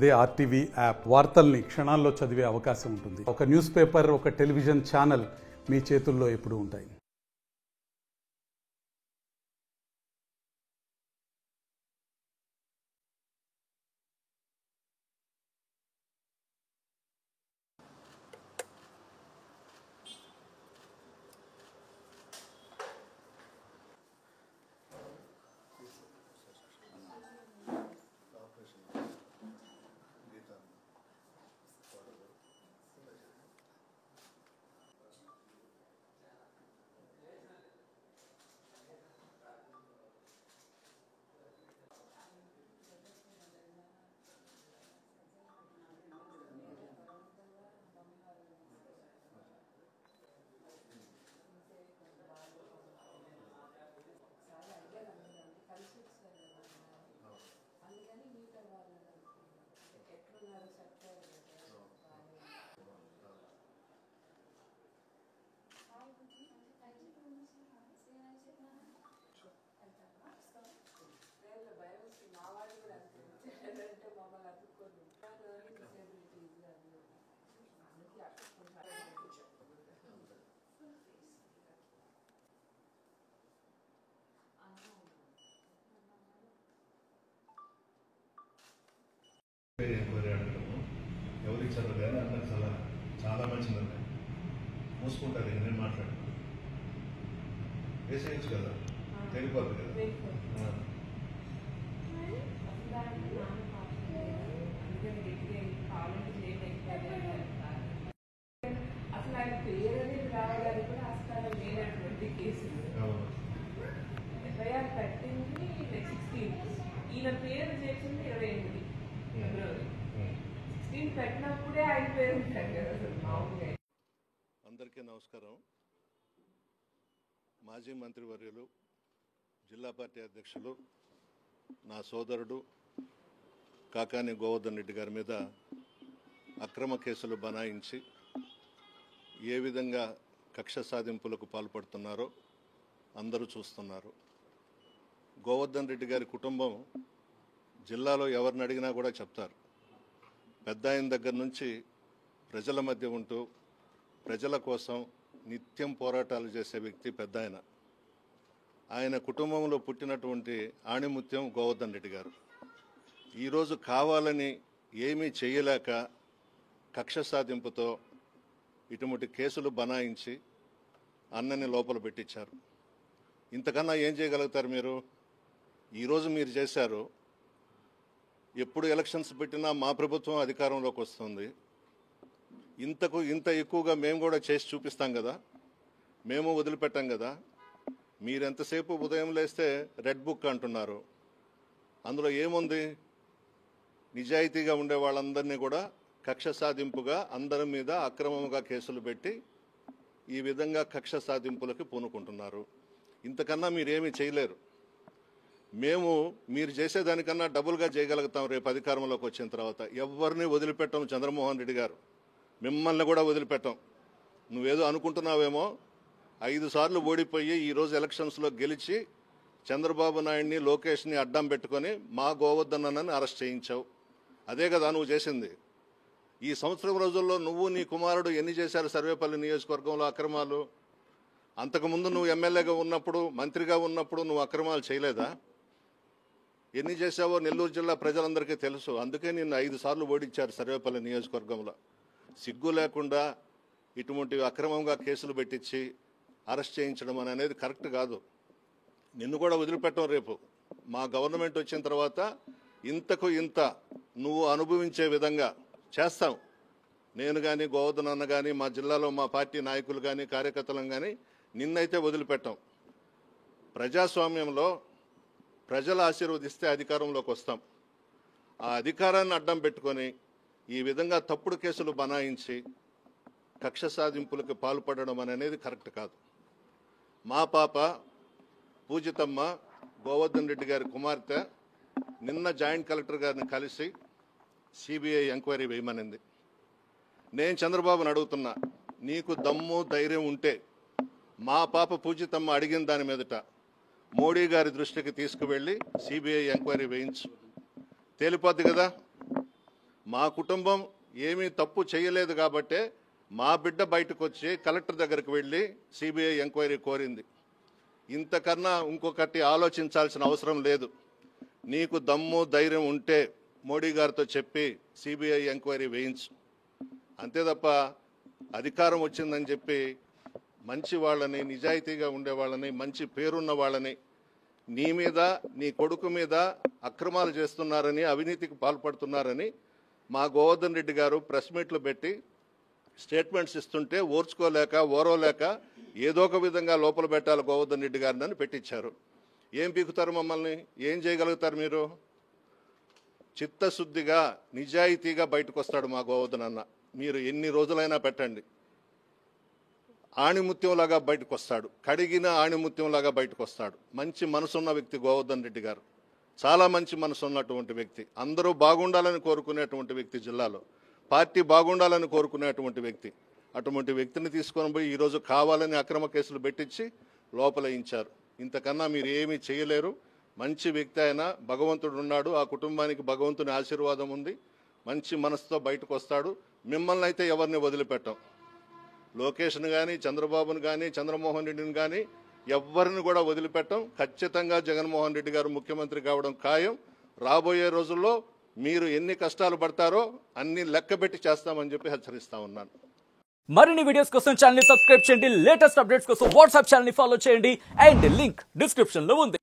అదే RTV app వార్తల్ని క్షణాల్లో చదివే అవకాశం ఉంటుంది. ఒక న్యూస్ పేపర్, ఒక టెలివిజన్ ఛానల్ మీ చేతుల్లో ఎప్పుడూ ఉంటాయి. ఎవరు ఇచ్చారు కానీ అన్నది చాలా మంచిదండి. మూసుకుంటారు, నేను మాట్లాడు వేసేయచ్చు కదా, తెలిపోద్దు కదా. అసలు ఆయన పేరు అనేది రావడానికి కూడా ఆస్కారం లేనటువంటి కేసులు. ఎఫ్ఐఆర్ కట్టింది 16, ఈయన పేరు చేసింది 28 ఫిబ్రవరి. 16 కట్టినప్పుడే ఆయన పేరు ఉంటారు కదా అసలు మామూలుగా. అందరికీ నమస్కారం. మాజీ మంత్రివర్యులు, జిల్లా పార్టీ అధ్యక్షులు, నా సోదరుడు కాకాని గోవర్ధన్ రెడ్డి గారి మీద అక్రమ కేసులు బనాయించి ఏ విధంగా కక్ష సాధింపులకు పాల్పడుతున్నారో అందరూ చూస్తున్నారు. గోవర్ధన్ రెడ్డి గారి కుటుంబం జిల్లాలో ఎవరిని అడిగినా కూడా చెప్తారు. పెద్ద ఆయన దగ్గర నుంచి ప్రజల మధ్య ఉంటూ ప్రజల కోసం నిత్యం పోరాటాలు చేసే వ్యక్తి పెద్ద ఆయన. ఆయన కుటుంబంలో పుట్టినటువంటి ఆణిముత్యం గోవర్ధన్ రెడ్డి గారు ఈరోజు కావాలని ఏమీ చేయలేక కక్ష సాధింపుతో ఇటువంటి కేసులు బనాయించి అన్నని లోపల పెట్టించారు. ఇంతకన్నా ఏం చేయగలుగుతారు మీరు? ఈరోజు మీరు చేశారు. ఎప్పుడు ఎలక్షన్స్ పెట్టినా మా ప్రభుత్వం అధికారంలోకి వస్తుంది. ఇంత ఎక్కువగా మేము కూడా చేసి చూపిస్తాం కదా, మేము వదిలిపెట్టాం కదా. మీరెంతసేపు ఉదయం లేస్తే రెడ్ బుక్ అంటున్నారు. అందులో ఏముంది? నిజాయితీగా ఉండే వాళ్ళందరినీ కూడా కక్ష సాధింపుగా అందరి మీద అక్రమంగా కేసులు పెట్టి ఈ విధంగా కక్ష సాధింపులకి పూనుకుంటున్నారు. ఇంతకన్నా మీరేమీ చేయలేరు. మేము మీరు చేసేదానికన్నా డబుల్గా చేయగలుగుతాం రేపు అధికారంలోకి వచ్చిన తర్వాత. ఎవరిని వదిలిపెట్టాం చంద్రమోహన్ రెడ్డి గారు, మిమ్మల్ని కూడా వదిలిపెట్టాం. నువ్వేదో అనుకుంటున్నావేమో. 5 సార్లు ఓడిపోయి ఈరోజు ఎలక్షన్స్లో గెలిచి చంద్రబాబు నాయుడిని, లోకేష్ని అడ్డం పెట్టుకొని మా గోవర్ధన్ అన్నని అరెస్ట్ చేయించావు. అదే కదా నువ్వు చేసింది. ఈ సంవత్సరం రోజుల్లో నువ్వు నీ కుమారుడు ఎన్ని చేశారు సర్వేపల్లి నియోజకవర్గంలో అక్రమాలు? అంతకుముందు నువ్వు ఎమ్మెల్యేగా ఉన్నప్పుడు, మంత్రిగా ఉన్నప్పుడు నువ్వు అక్రమాలు చేయలేదా? ఎన్ని చేశావో నెల్లూరు జిల్లా ప్రజలందరికీ తెలుసు. అందుకే నిన్ను 5 సార్లు ఓడించారు సర్వేపల్లి నియోజకవర్గంలో. సిగ్గు లేకుండా ఇటువంటి అక్రమంగా కేసులు పెట్టించి అరెస్ట్ చేయించడం అనేది కరెక్ట్ కాదు. నిన్ను కూడా వదిలిపెట్టం. రేపు మా గవర్నమెంట్ వచ్చిన తర్వాత ఇంతకు ఇంత నువ్వు అనుభవించే విధంగా చేస్తాం. నేను కానీ, గోవర్ధన్ అన్న కానీ, మా జిల్లాలో మా పార్టీ నాయకులు కానీ, కార్యకర్తలను కానీ నిన్నైతే వదిలిపెట్టాం. ప్రజాస్వామ్యంలో ప్రజలు ఆశీర్వదిస్తే అధికారంలోకి వస్తాం. ఆ అధికారాన్ని అడ్డం పెట్టుకొని ఈ విధంగా తప్పుడు కేసులు బనాయించి కక్ష సాధింపులకు పాల్పడడం అనేది కరెక్ట్ కాదు. మా పాప పూజితమ్మ గోవర్ధన్ రెడ్డి గారి కుమార్తె నిన్న జాయింట్ కలెక్టర్ గారిని కలిసి సిబిఐ ఎంక్వైరీ వేయమనింది. నేను చంద్రబాబుని అడుగుతున్నా, నీకు దమ్ము ధైర్యం ఉంటే మా పాప పూజితమ్మ అడిగిన దాని మీదట మోడీ గారి దృష్టికి తీసుకువెళ్ళి సిబిఐ ఎంక్వైరీ వేయించు, తేలిపోద్ది కదా. మా కుటుంబం ఏమీ తప్పు చేయలేదు కాబట్టే మా బిడ్డ బయటకు వచ్చి కలెక్టర్ దగ్గరికి వెళ్ళి సిబిఐ ఎంక్వైరీ కోరింది. ఇంతకన్నా ఇంకొకటి ఆలోచించాల్సిన అవసరం లేదు. నీకు దమ్ము ధైర్యం ఉంటే మోడీ గారితో చెప్పి సిబిఐ ఎంక్వైరీ వేయించు. అంతే తప్ప అధికారం వచ్చిందని చెప్పి మంచి వాళ్ళని, నిజాయితీగా ఉండే వాళ్ళని, మంచి పేరున్న వాళ్ళని నీ మీద, నీ కొడుకు మీద అక్రమాలు చేస్తున్నారని, అవినీతికి పాల్పడుతున్నారని మా గోవర్ధన్ రెడ్డి గారు ప్రెస్ మీట్లు పెట్టి స్టేట్మెంట్స్ ఇస్తుంటే ఓర్వలేక ఏదో ఒక విధంగా లోపల పెట్టాలి గోవర్ధన్ రెడ్డి గారిని అని పెట్టించారు. ఏం పీకుతారు మమ్మల్ని? ఏం చేయగలుగుతారు మీరు? చిత్తశుద్ధిగా నిజాయితీగా బయటకు వస్తాడు మా గోవర్ధన్ అన్న. మీరు ఎన్ని రోజులైనా పెట్టండి, ఆణిముత్యంలాగా బయటకు వస్తాడు. కడిగిన ఆణిముత్యంలాగా బయటకు వస్తాడు. మంచి మనసున్న వ్యక్తి గోవర్ధన్ రెడ్డి గారు, చాలా మంచి మనసు ఉన్నటువంటి వ్యక్తి. అందరూ బాగుండాలని కోరుకునేటువంటి వ్యక్తి, జిల్లాలో పార్టీ బాగుండాలని కోరుకునేటువంటి వ్యక్తి. అటువంటి వ్యక్తిని తీసుకొని పోయి ఈరోజు కావాలని అక్రమ కేసులు పెట్టించి లోపలేయించారు. ఇంతకన్నా మీరు ఏమీ చేయలేరు. మంచి వ్యక్తి అయినా భగవంతుడు ఉన్నాడు, ఆ కుటుంబానికి భగవంతుని ఆశీర్వాదం ఉంది. మంచి మనసుతో బయటకు వస్తాడు. మిమ్మల్ని అయితే ఎవరిని వదిలిపెట్టాం. లోకేష్ను కానీ, చంద్రబాబును కానీ, చంద్రమోహన్ రెడ్డిని కానీ ఎవరిని కూడా వదిలిపెట్టాం. ఖచ్చితంగా జగన్మోహన్ రెడ్డి గారు ముఖ్యమంత్రి కావడం ఖాయం. రాబోయే రోజుల్లో మీరు ఎన్ని కష్టాలు పడతారో అన్ని లెక్కబెట్టి చేస్తామని చెప్పి హెచ్చరిస్తా ఉన్నాను. మరిన్ని వీడియోస్ కోసం ఛానల్ ని సబ్స్క్రైబ్ చేయండి. లేటెస్ట్ అప్డేట్స్ కోసం వాట్సాప్ ఛానల్ ని ఫాలో చేయండి. అండ్ లింక్ డిస్క్రిప్షన్ లో ఉంది.